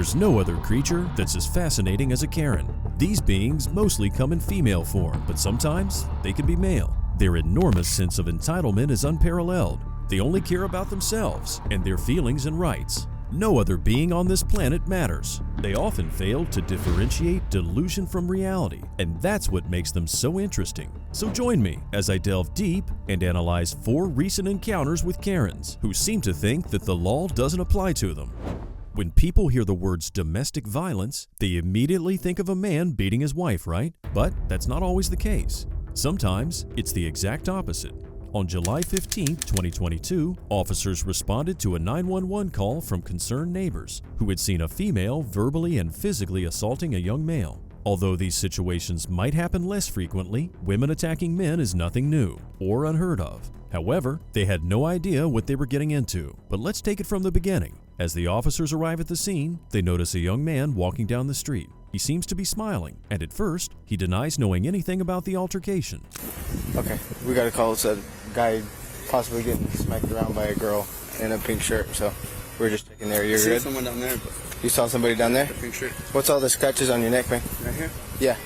There's no other creature that's as fascinating as a Karen. These beings mostly come in female form, but sometimes they can be male. Their enormous sense of entitlement is unparalleled. They only care about themselves and their feelings and rights. No other being on this planet matters. They often fail to differentiate delusion from reality, and that's what makes them so interesting. So join me as I delve deep and analyze 4 recent encounters with Karens who seem to think that the law doesn't apply to them. When people hear the words domestic violence, they immediately think of a man beating his wife, right? But that's not always the case. Sometimes it's the exact opposite. On July 15, 2022, officers responded to a 911 call from concerned neighbors who had seen a female verbally and physically assaulting a young male. Although these situations might happen less frequently, women attacking men is nothing new or unheard of. However, they had no idea what they were getting into. But let's take it from the beginning. As the officers arrive at the scene, they notice a young man walking down the street. He seems to be smiling, and at first, he denies knowing anything about the altercation. Okay, we got a call. It said a guy possibly getting smacked around by a girl in a pink shirt, so we're just checking there. You're good? I see someone down there. But you saw somebody down there? a pink shirt. What's all the scratches on your neck, man? Right here? Yeah.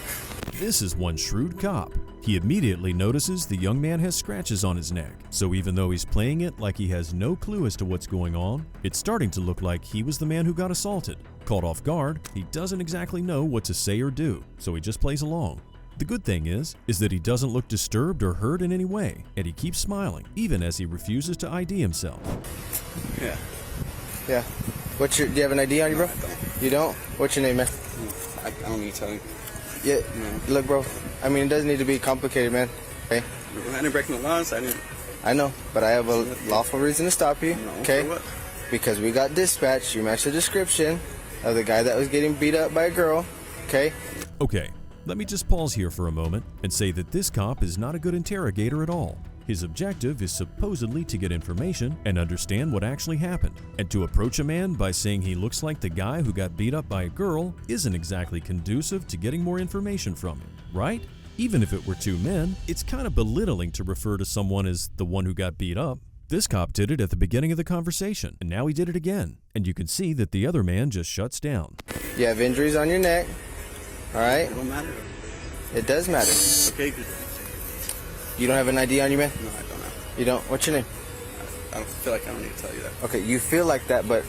This is one shrewd cop. He immediately notices the young man has scratches on his neck, so even though he's playing it like he has no clue as to what's going on, it's starting to look like he was the man who got assaulted. Caught off guard, he doesn't exactly know what to say or do, so he just plays along. The good thing is that he doesn't look disturbed or hurt in any way, and he keeps smiling, even as he refuses to ID himself. Yeah. Yeah. Do you have an ID on you, bro? No, I don't. You don't? What's your name, man? I don't need to tell you. Yeah. No. Look, bro, I mean, it doesn't need to be complicated, man. Okay? I didn't break no laws. I know, but I have a lawful reason to stop you, No, okay? for what? Because we got dispatched. You matched the description of the guy that was getting beat up by a girl, okay? Okay, let me just pause here for a moment and say that this cop is not a good interrogator at all. His objective is supposedly to get information and understand what actually happened, and to approach a man by saying he looks like the guy who got beat up by a girl isn't exactly conducive to getting more information from him, right? Even if it were 2 men, it's kind of belittling to refer to someone as the one who got beat up. This cop did it at the beginning of the conversation, and now he did it again, and you can see that the other man just shuts down. You have injuries on your neck, all right? It don't matter. It does matter. Okay, good. You don't have an ID on you, man? No, I don't know. You don't? What's your name? I don't feel like I don't need to tell you that. Okay, you feel like that, but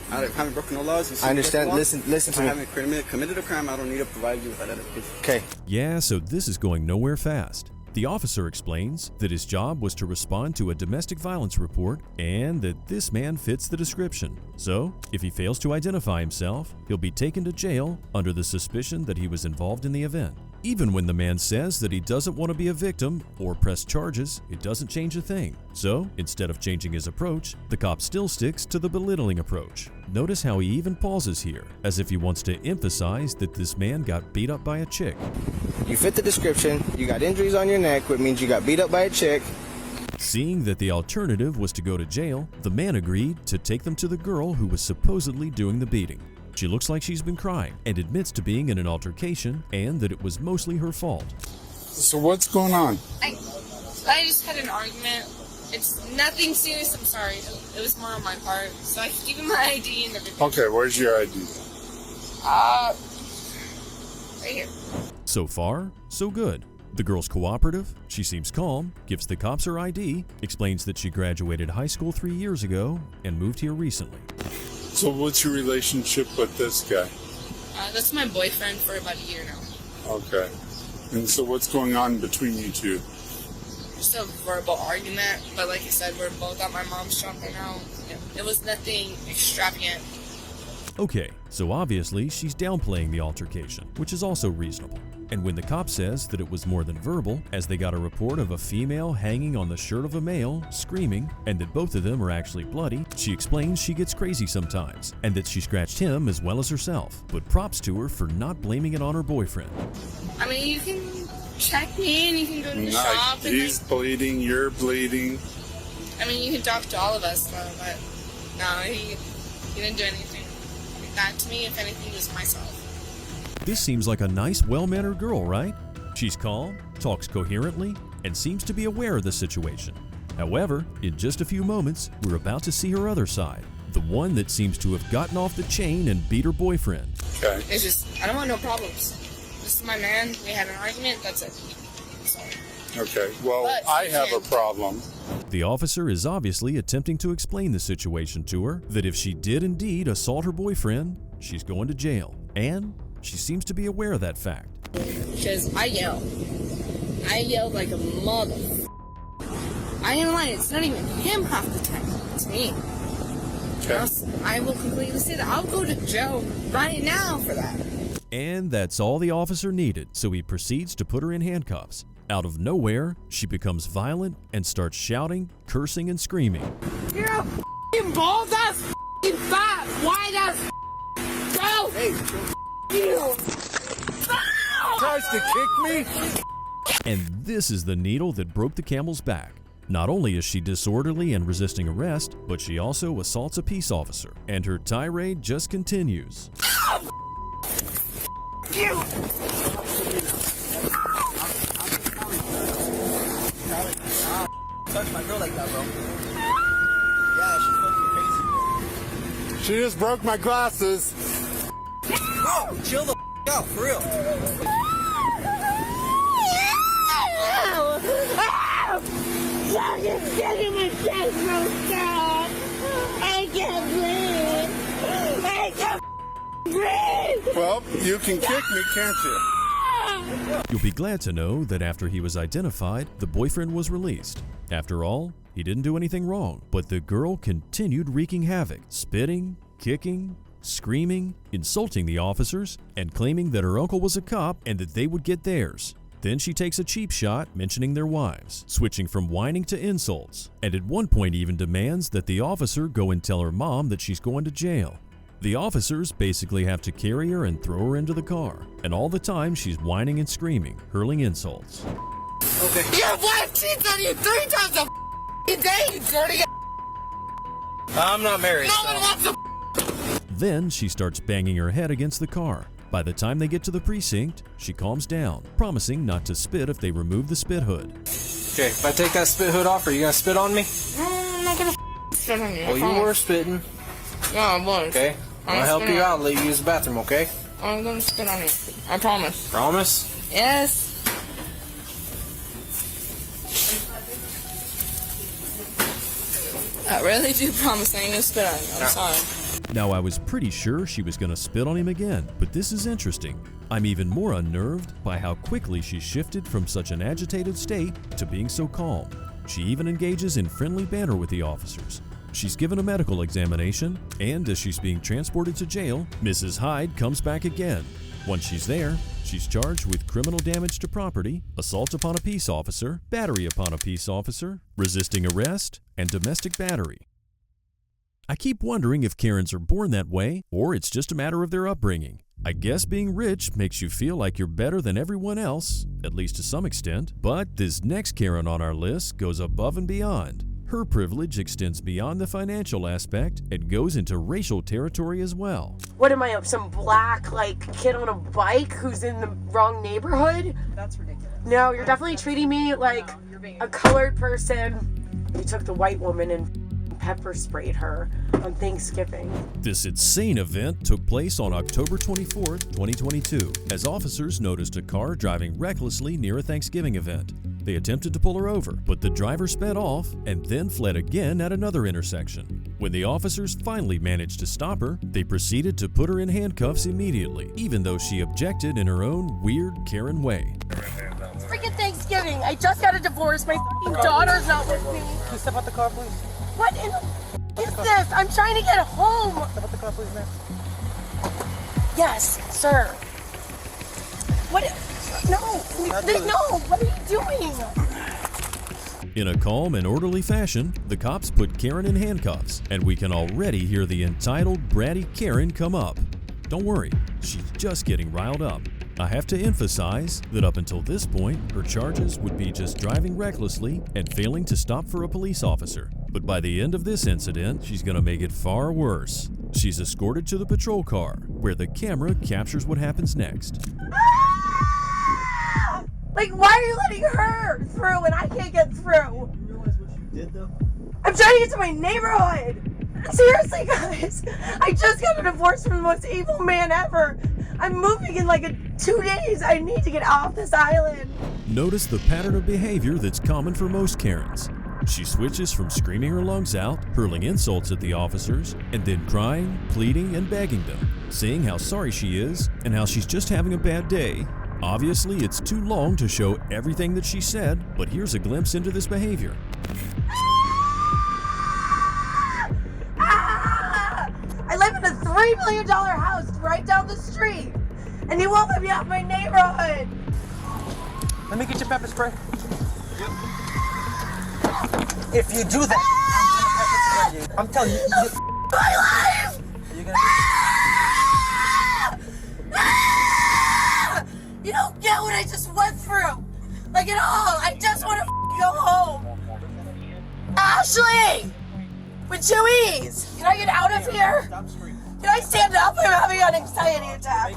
I haven't broken no laws. You see I me break understand. the law? Listen If to I me. haven't committed a crime, I don't need to provide you with that identification. Okay. Yeah, so this is going nowhere fast. The officer explains that his job was to respond to a domestic violence report and that this man fits the description. So, if he fails to identify himself, he'll be taken to jail under the suspicion that he was involved in the event. Even when the man says that he doesn't want to be a victim or press charges, it doesn't change a thing. So, instead of changing his approach, the cop still sticks to the belittling approach. Notice how he even pauses here, as if he wants to emphasize that this man got beat up by a chick. You fit the description. You got injuries on your neck, which means you got beat up by a chick. Seeing that the alternative was to go to jail, the man agreed to take them to the girl who was supposedly doing the beating. She looks like she's been crying and admits to being in an altercation and that it was mostly her fault. So what's going on? I just had an argument. It's nothing serious, I'm sorry. It was more on my part. So I can give him my ID and everything. Okay, where's your ID? Right here. So far, so good. The girl's cooperative, she seems calm, gives the cops her ID, explains that she graduated high school 3 years ago and moved here recently. So what's your relationship with this guy? That's my boyfriend for about a year now. Okay. And so what's going on between you two? Just a verbal argument, but like I said, we're both at my mom's shop right now. It was nothing extravagant. Okay, so obviously she's downplaying the altercation, which is also reasonable. And when the cop says that it was more than verbal, as they got a report of a female hanging on the shirt of a male, screaming, and that both of them are actually bloody, she explains she gets crazy sometimes, and that she scratched him as well as herself, but props to her for not blaming it on her boyfriend. I mean, you can check me and you can go to the shop. And He's bleeding, you're bleeding. I mean, you can talk to all of us, though, but no, he didn't do anything like that to me. If anything, it was myself. This seems like a nice, well-mannered girl, right? She's calm, talks coherently, and seems to be aware of the situation. However, in just a few moments, we're about to see her other side. the one that seems to have gotten off the chain and beat her boyfriend. Okay. It's just, I don't want no problems. This is my man. We had an argument. That's it. Sorry. Okay. Well, But I you have a can- problem. The officer is obviously attempting to explain the situation to her, that if she did indeed assault her boyfriend, she's going to jail. And she seems to be aware of that fact. Because I yell. I yelled like a mother. I ain't lying. It's not even him half the time. It's me. Okay. I will completely say that. I'll go to jail right now for that. And that's all the officer needed, so he proceeds to put her in handcuffs. Out of nowhere, she becomes violent and starts shouting, cursing, and screaming. You're a f***ing bald ass, f***ing fat, white ass girl. Hey, you. Tries to kick me? And this is the needle that broke the camel's back. Not only is she disorderly and resisting arrest, but she also assaults a peace officer, and her tirade just continues. You. Touch my girl like that, bro. Yeah, she's fucking crazy. She just broke my glasses. Bro, chill the out, for real. Fucking getting my chest broke out. I can't breathe. I can't breathe. Well, you can kick me, can't you? You'll be glad to know that after he was identified, the boyfriend was released. After all, he didn't do anything wrong, but the girl continued wreaking havoc, spitting, kicking, screaming, insulting the officers, and claiming that her uncle was a cop and that they would get theirs. Then she takes a cheap shot mentioning their wives, switching from whining to insults, and at one point even demands that the officer go and tell her mom that she's going to jail. The officers basically have to carry her and throw her into the car, and all the time she's whining and screaming, hurling insults. Okay. Your wife cheats on you 3 times a f***ing day, you dirty ass. I'm not married. No so. one wants to Then she starts banging her head against the car. By the time they get to the precinct, she calms down, promising not to spit if they remove the spit hood. Okay, if I take that spit hood off, are you gonna spit on me? I'm not gonna spit on you. Well, you were spitting. No, I was. Okay. I'll help you out. Let you use the bathroom, okay? I'm gonna spit on you. I promise. Promise? Yes. I really do promise I ain't gonna spit on you. I'm sorry. Now, I was pretty sure she was going to spit on him again, but this is interesting. I'm even more unnerved by how quickly she shifted from such an agitated state to being so calm. She even engages in friendly banter with the officers. She's given a medical examination, and as she's being transported to jail, Mrs. Hyde comes back again. Once she's there, she's charged with criminal damage to property, assault upon a peace officer, battery upon a peace officer, resisting arrest, and domestic battery. I keep wondering if Karens are born that way, or it's just a matter of their upbringing. I guess being rich makes you feel like you're better than everyone else, at least to some extent. But this next Karen on our list goes above and beyond. Her privilege extends beyond the financial aspect and goes into racial territory as well. What am I, some black, kid on a bike who's in the wrong neighborhood? That's ridiculous. No, you're definitely treating me like a colored person. You took the white woman and pepper sprayed her on Thanksgiving. This insane event took place on October 24th, 2022, as officers noticed a car driving recklessly near a Thanksgiving event. They attempted to pull her over, but the driver sped off and then fled again at another intersection. When the officers finally managed to stop her, they proceeded to put her in handcuffs immediately, even though she objected in her own weird Karen way. It's freaking Thanksgiving. I just got a divorce. My fucking daughter's not with me. Can you step out the car, please? What in the is this? I'm trying to get home. Step out the car, please, ma'am. Yes, sir. What? No, no. What are you doing? In a calm and orderly fashion, the cops put Karen in handcuffs, and we can already hear the entitled, bratty Karen come up. Don't worry, she's just getting riled up. I have to emphasize that up until this point, her charges would be just driving recklessly and failing to stop for a police officer. But by the end of this incident, she's going to make it far worse. She's escorted to the patrol car, where the camera captures what happens next. Why are you letting her through and I can't get through? You realize what you did, though? I'm trying to get to my neighborhood. Seriously, guys, I just got a divorce from the most evil man ever. I'm moving in like 2 days. I need to get off this island. Notice the pattern of behavior that's common for most Karens. She switches from screaming her lungs out, hurling insults at the officers, and then crying, pleading, and begging them, saying how sorry she is and how she's just having a bad day. Obviously, it's too long to show everything that she said, but here's a glimpse into this behavior. I live in a $3 million house right down the street, and you won't let me out of my neighborhood. Let me get your pepper spray. If you do that, I'm gonna pepper spray you. I'm telling you. My life! You're gonna. You don't get what I just went through. Like at all. I just want to go home. Ashley! With Chewies! Can I get out of here? Can I stand up? I'm having an anxiety attack.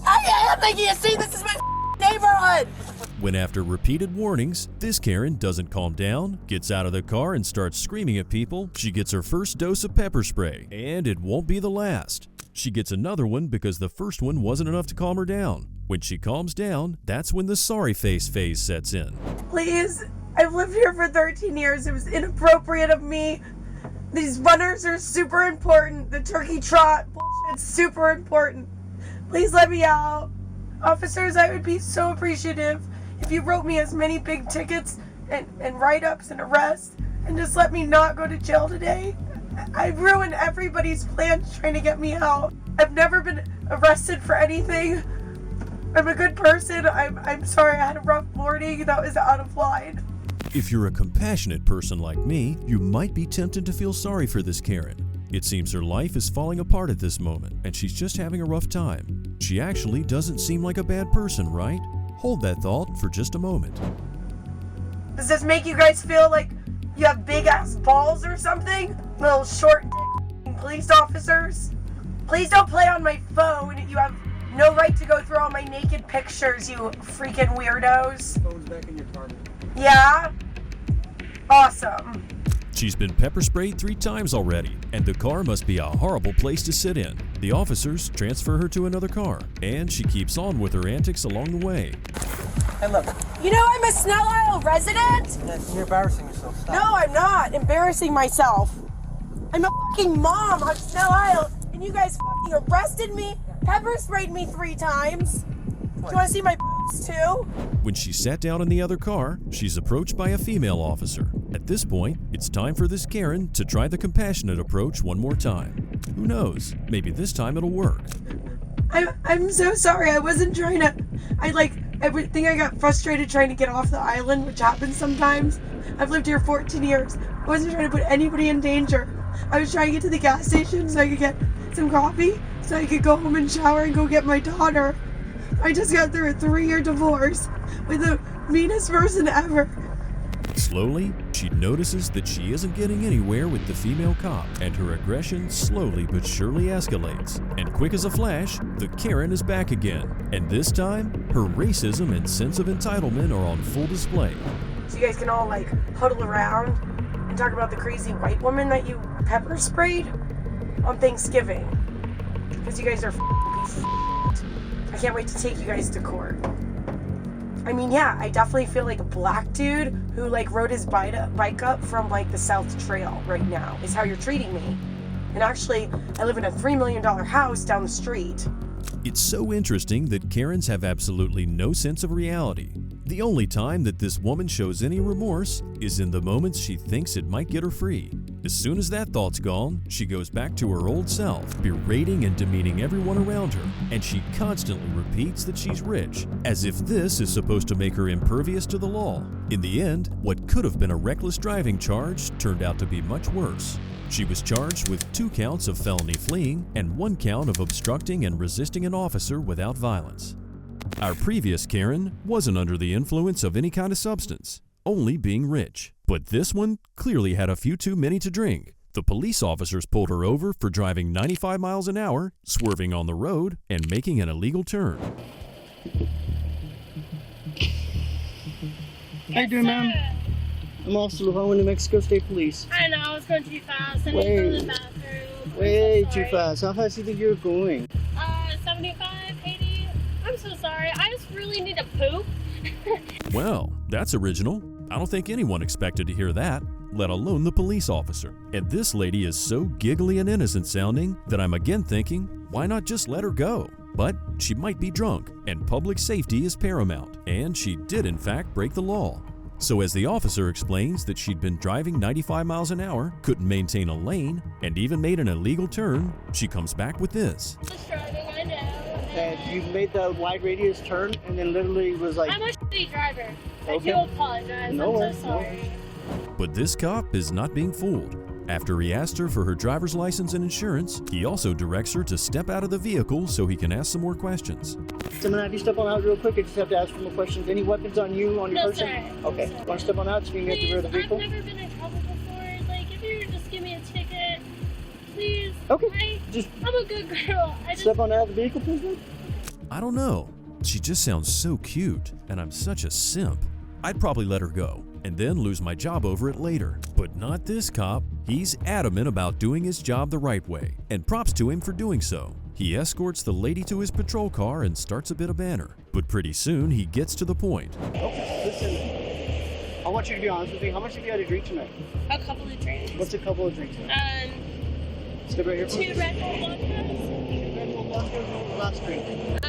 I am making a scene. This is my neighborhood. When after repeated warnings, this Karen doesn't calm down, gets out of the car and starts screaming at people, she gets her first dose of pepper spray, and it won't be the last. She gets another one because the first one wasn't enough to calm her down. When she calms down, that's when the sorry face phase sets in. Please, I've lived here for 13 years. It was inappropriate of me. These runners are super important. The turkey trot bullshit's super important. Please let me out. Officers, I would be so appreciative if you wrote me as many big tickets and write-ups and arrests and just let me not go to jail today. I've ruined everybody's plans trying to get me out. I've never been arrested for anything. I'm a good person. I'm sorry I had a rough morning. That was out of line. If you're a compassionate person like me, you might be tempted to feel sorry for this Karen. It seems her life is falling apart at this moment, and she's just having a rough time. She actually doesn't seem like a bad person, right? Hold that thought for just a moment. Does this make you guys feel like you have big-ass balls or something? Little short police officers? Please don't play on my phone. You have no right to go through all my naked pictures, you freaking weirdos. Phone's back in your car. Yeah? Awesome. She's been pepper sprayed 3 times already, and the car must be a horrible place to sit in. The officers transfer her to another car, and she keeps on with her antics along the way. Hey, look. You know I'm a Snell Isle resident? You're embarrassing yourself. Stop. No, I'm not embarrassing myself. I'm a fucking mom on Snell Isle, and you guys fucking arrested me, pepper sprayed me 3 times. Do you want to see my too? When she sat down in the other car, she's approached by a female officer. At this point, it's time for this Karen to try the compassionate approach one more time. Who knows? Maybe this time it'll work. I'm so sorry. I wasn't trying to. I think I got frustrated trying to get off the island, which happens sometimes. I've lived here 14 years. I wasn't trying to put anybody in danger. I was trying to get to the gas station so I could get some coffee, so I could go home and shower and go get my daughter. I just got through a 3-year divorce with the meanest person ever. Slowly, she notices that she isn't getting anywhere with the female cop, and her aggression slowly but surely escalates. And quick as a flash, the Karen is back again. And this time, her racism and sense of entitlement are on full display. So you guys can all huddle around and talk about the crazy white woman that you pepper sprayed on Thanksgiving. Because you guys are pieces of I can't wait to take you guys to court. I mean, yeah, I definitely feel like a black dude who rode his bike up from the South Trail right now is how you're treating me. And actually, I live in a $3 million house down the street. It's so interesting that Karens have absolutely no sense of reality. The only time that this woman shows any remorse is in the moments she thinks it might get her free. As soon as that thought's gone, she goes back to her old self, berating and demeaning everyone around her, and she constantly repeats that she's rich, as if this is supposed to make her impervious to the law. In the end, what could have been a reckless driving charge turned out to be much worse. She was charged with 2 counts of felony fleeing and 1 count of obstructing and resisting an officer without violence. Our previous Karen wasn't under the influence of any kind of substance, only being rich. But this one clearly had a few too many to drink. The police officers pulled her over for driving 95 miles an hour, swerving on the road, and making an illegal turn. How you doing, ma'am? I'm Officer LeVon with New Mexico State Police. I know. was going too fast. I need to go to the bathroom. Way I'm so too sorry. fast. How fast do you think you're going? 75, 80. I'm so sorry. I just really need to poop. Well, that's original. I don't think anyone expected to hear that, let alone the police officer. And this lady is so giggly and innocent sounding that I'm again thinking, why not just let her go? But she might be drunk, and public safety is paramount, and she did in fact break the law. So as the officer explains that she'd been driving 95 miles an hour, couldn't maintain a lane, and even made an illegal turn, she comes back with this. Just driving, I know. And you made the wide radius turn and then literally was like... I'm a shitty driver. I Okay. do apologize. No I'm worries, so no sorry. But this cop is not being fooled. After he asked her for her driver's license and insurance, he also directs her to step out of the vehicle so he can ask some more questions. So I'm gonna have you step on out real quick. I just have to ask for more questions. Any weapons on you, on your No, person? sir. Okay. No, sir. Want to step on out so we can get to the rear of the Please, vehicle? I've never been in trouble before. Like, if you would just give me a ticket, please. Okay. Just I'm a good girl. I just step on out of the vehicle, please, man. I don't know. She just sounds so cute, and I'm such a simp. I'd probably let her go, and then lose my job over it later. But not this cop. He's adamant about doing his job the right way, and props to him for doing so. He escorts the lady to his patrol car and starts a bit of banter. But pretty soon, he gets to the point. Okay, listen. I want you to be honest with me. How much have you had to drink tonight? a couple of drinks. What's a couple of drinks? Step right here, 2 please. Red Bull vodkas. Red Bull vodka, what was the last drink?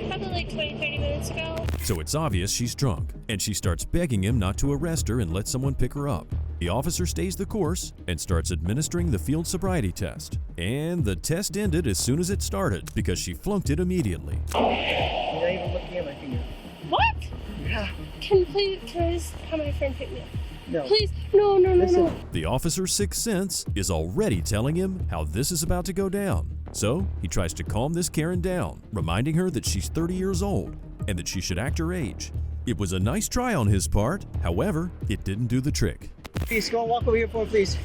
Probably like 20, 30 minutes ago. So it's obvious she's drunk, and she starts begging him not to arrest her and let someone pick her up. The officer stays the course and starts administering the field sobriety test. And the test ended as soon as it started because she flunked it immediately. You're not even looking at my finger. What? Yeah. Can I just have my friend pick me up? No. Please, no. Listen. The officer's sixth sense is already telling him how this is about to go down. So he tries to calm this Karen down, reminding her that she's 30 years old and that she should act her age. It was a nice try on his part, however, it didn't do the trick. Please, go and walk over here for me, please.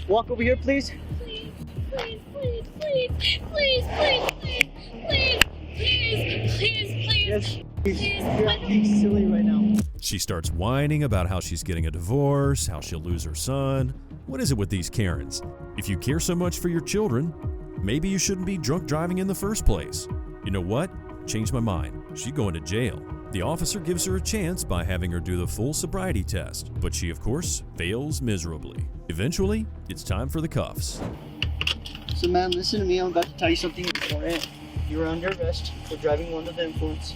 Walk over here, please. Please, please, please, please, please, please, please, please, please, please, please. Yes. You're acting silly right now. She starts whining about how she's getting a divorce, how she'll lose her son. What is it with these Karens? If you care so much for your children, maybe you shouldn't be drunk driving in the first place. You know what? Changed my mind. She's going to jail. The officer gives her a chance by having her do the full sobriety test, but she, of course, fails miserably. Eventually, it's time for the cuffs. So, ma'am, listen to me. I'm about to tell you something important. You're under arrest for driving under the influence.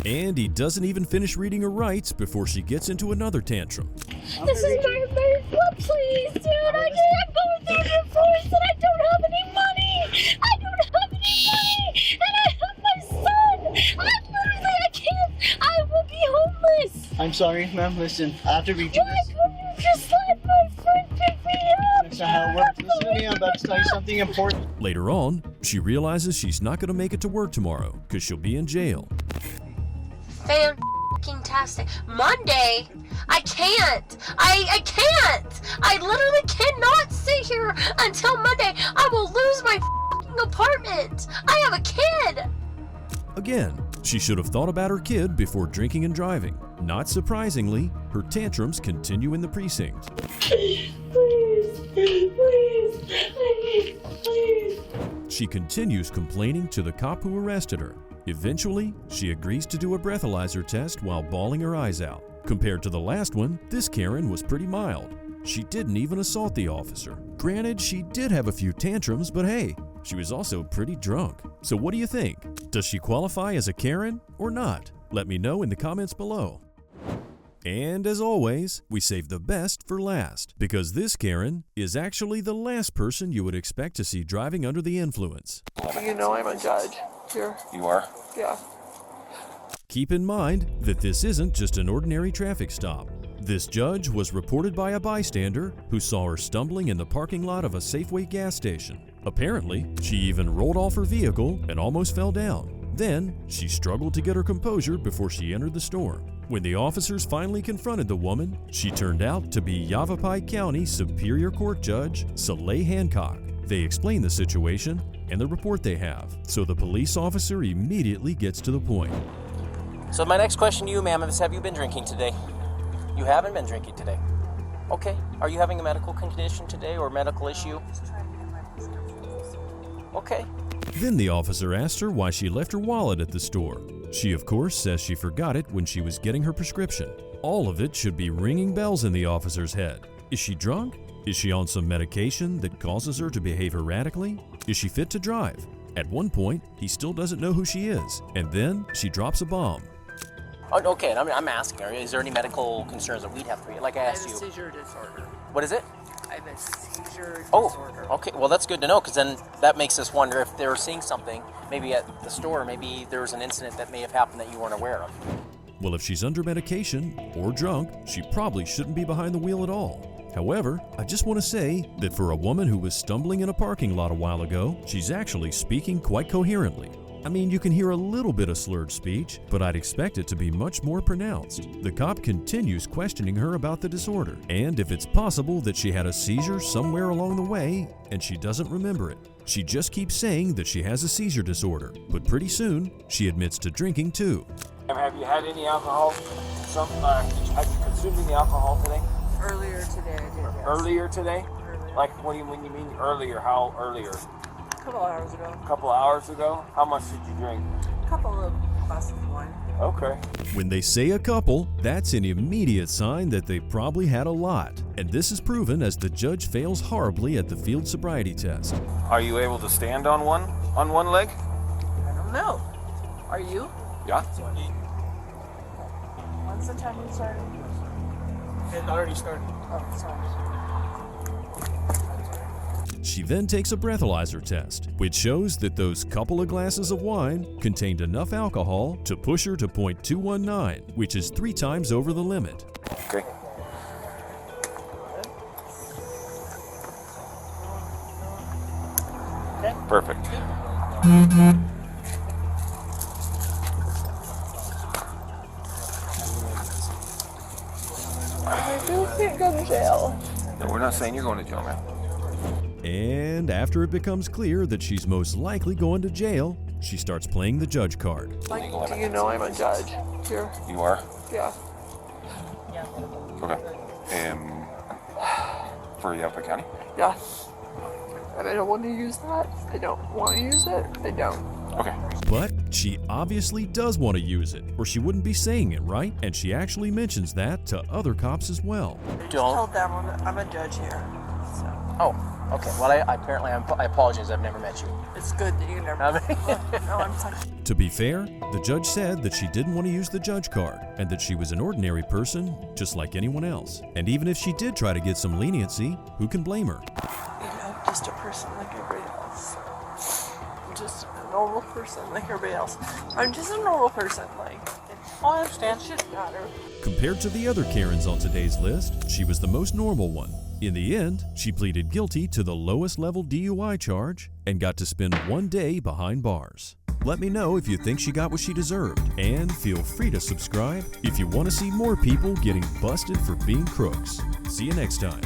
And he doesn't even finish reading her rights before she gets into another tantrum. This is my blood, please, dude. I'm going through a divorce and I don't have any money. I don't have any money, and I have my son. I can't. I will be homeless. I'm sorry, ma'am. Listen, I have to read you Why this. couldn't you just let my friend pick me up? That's not how it works. Listen to me. I'm about to tell you something important. Later on, she realizes she's not going to make it to work tomorrow because she'll be in jail. Fantastic. Monday? I can't. I can't. I literally cannot sit here until Monday. I will lose my apartment. I have a kid. Again, she should have thought about her kid before drinking and driving. Not surprisingly, her tantrums continue in the precinct. Please, please. She continues complaining to the cop who arrested her. Eventually, she agrees to do a breathalyzer test while bawling her eyes out. Compared to the last one, this Karen was pretty mild. She didn't even assault the officer. Granted, she did have a few tantrums, but hey, she was also pretty drunk. So what do you think? Does she qualify as a Karen or not? Let me know in the comments below. And as always, we save the best for last, because this Karen is actually the last person you would expect to see driving under the influence. You know I'm a judge here. You are? Yeah. Keep in mind that this isn't just an ordinary traffic stop. This judge was reported by a bystander who saw her stumbling in the parking lot of a Safeway gas station. Apparently, she even rolled off her vehicle and almost fell down. Then, she struggled to get her composure before she entered the store. When the officers finally confronted the woman, she turned out to be Yavapai County Superior Court Judge Soleil Hancock. They explain the situation and the report they have, so the police officer immediately gets to the point. So my next question to you, ma'am, is have you been drinking today? You haven't been drinking today. Okay. Are you having a medical condition today or medical issue? Okay. Then the officer asked her why she left her wallet at the store. She, of course, says she forgot it when she was getting her prescription. All of it should be ringing bells in the officer's head. Is she drunk? Is she on some medication that causes her to behave erratically? Is she fit to drive? At one point, he still doesn't know who she is, and then she drops a bomb. Oh, okay, I'm asking her, is there any medical concerns that we'd have for you? Like I asked you. I have a seizure disorder. What is it? I have a seizure disorder. Oh, okay. Well, that's good to know, because then that makes us wonder if they were seeing something, maybe at the store, maybe there was an incident that may have happened that you weren't aware of. Well, if she's under medication or drunk, she probably shouldn't be behind the wheel at all. However, I just want to say that for a woman who was stumbling in a parking lot a while ago, she's actually speaking quite coherently. I mean, you can hear a little bit of slurred speech, but I'd expect it to be much more pronounced. The cop continues questioning her about the disorder, and if it's possible that she had a seizure somewhere along the way and she doesn't remember it. She just keeps saying that she has a seizure disorder, but pretty soon, she admits to drinking too. Have you had any alcohol? Have you consumed any alcohol today? Earlier today, I did. Yes. Earlier today? Earlier. Like, when you mean earlier? How earlier? A couple hours ago. A couple of hours ago? How much did you drink? A couple of glasses of wine. Okay. When they say a couple, that's an immediate sign that they probably had a lot. And this is proven as the judge fails horribly at the field sobriety test. Are you able to stand on one leg? I don't know. Are you? Yeah. When's the time you started? It already started. Oh, sorry. She then takes a breathalyzer test, which shows that those couple of glasses of wine contained enough alcohol to push her to .219, which is 3 times over the limit. Okay. Perfect. I still can't go to jail. No, we're not saying you're going to jail, man. And after it becomes clear that she's most likely going to jail, she starts playing the judge card. Like, do you know I'm a judge here? You are? Yeah. Okay. For Yapa County? Yeah. And I don't want to use that. I don't want to use it. I don't. Okay. But she obviously does want to use it, or she wouldn't be saying it, right? And she actually mentions that to other cops as well. Told them I'm a judge here. So Oh, okay. Well, I apologize. I've never met you. it's good that you never. No, I'm fine. To be fair, the judge said that she didn't want to use the judge card and that she was an ordinary person just like anyone else. And even if she did try to get some leniency, who can blame her? You know, just a person like everybody else. I'm just a normal person like everybody else. I'm just a normal person, like. I understand. It shouldn't matter. Compared to the other Karens on today's list, she was the most normal one. In the end, she pleaded guilty to the lowest level DUI charge and got to spend 1 day behind bars. Let me know if you think she got what she deserved, and feel free to subscribe if you want to see more people getting busted for being crooks. See you next time.